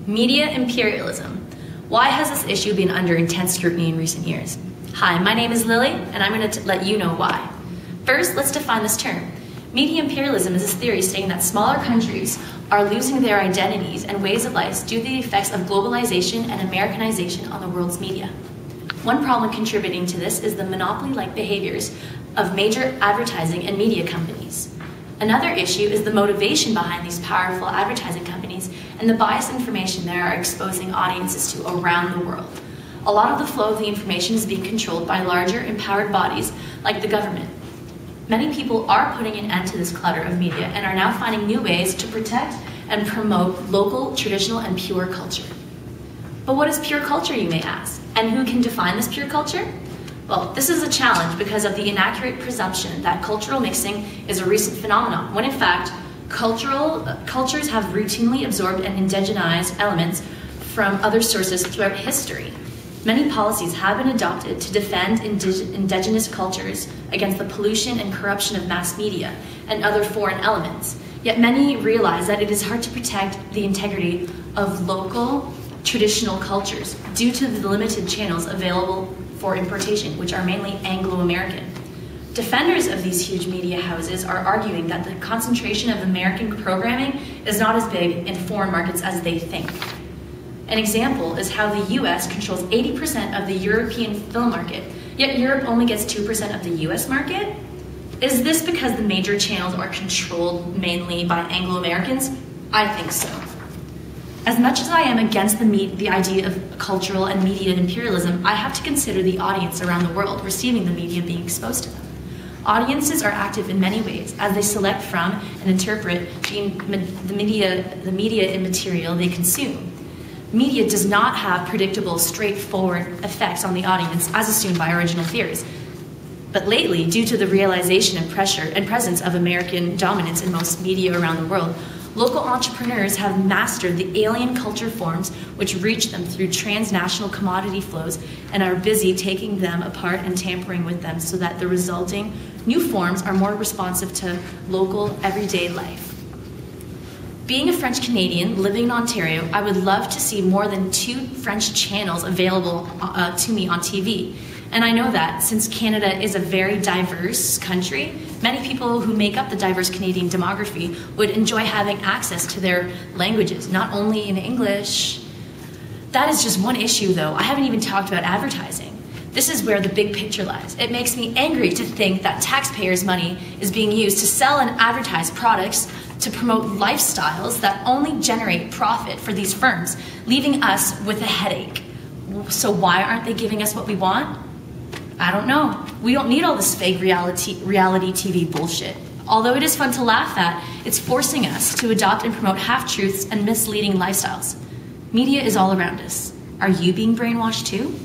Media imperialism. Why has this issue been under intense scrutiny in recent years? Hi, my name is Lily, and I'm going to let you know why. First, let's define this term. Media imperialism is this theory stating that smaller countries are losing their identities and ways of life due to the effects of globalization and Americanization on the world's media. One problem contributing to this is the monopoly-like behaviors of major advertising and media companies. Another issue is the motivation behind these powerful advertising companies and the biased information they are exposing audiences to around the world. A lot of the flow of the information is being controlled by larger, empowered bodies like the government. Many people are putting an end to this clutter of media and are now finding new ways to protect and promote local, traditional, and pure culture. But what is pure culture, you may ask? And who can define this pure culture? Well, this is a challenge because of the inaccurate presumption that cultural mixing is a recent phenomenon, when in fact, cultures have routinely absorbed and indigenized elements from other sources throughout history. Many policies have been adopted to defend indigenous cultures against the pollution and corruption of mass media and other foreign elements. Yet many realize that it is hard to protect the integrity of local traditional cultures due to the limited channels available for importation, which are mainly Anglo-American. Defenders of these huge media houses are arguing that the concentration of American programming is not as big in foreign markets as they think. An example is how the US controls 80% of the European film market, yet Europe only gets 2% of the US market? Is this because the major channels are controlled mainly by Anglo-Americans? I think so. As much as I am against the idea of cultural and media imperialism, I have to consider the audience around the world receiving the media being exposed to them. Audiences are active in many ways as they select from and interpret the media and material they consume. Media does not have predictable, straightforward effects on the audience as assumed by original theories. But lately, due to the realization and pressure and presence of American dominance in most media around the world, local entrepreneurs have mastered the alien culture forms which reach them through transnational commodity flows and are busy taking them apart and tampering with them so that the resulting new forms are more responsive to local, everyday life. Being a French Canadian living in Ontario, I would love to see more than 2 French channels available to me on TV. And I know that since Canada is a very diverse country, many people who make up the diverse Canadian demography would enjoy having access to their languages, not only in English. That is just one issue though. I haven't even talked about advertising. This is where the big picture lies. It makes me angry to think that taxpayers' money is being used to sell and advertise products to promote lifestyles that only generate profit for these firms, leaving us with a headache. So why aren't they giving us what we want? I don't know. We don't need all this fake reality TV bullshit. Although it is fun to laugh at, it's forcing us to adopt and promote half-truths and misleading lifestyles. Media is all around us. Are you being brainwashed too?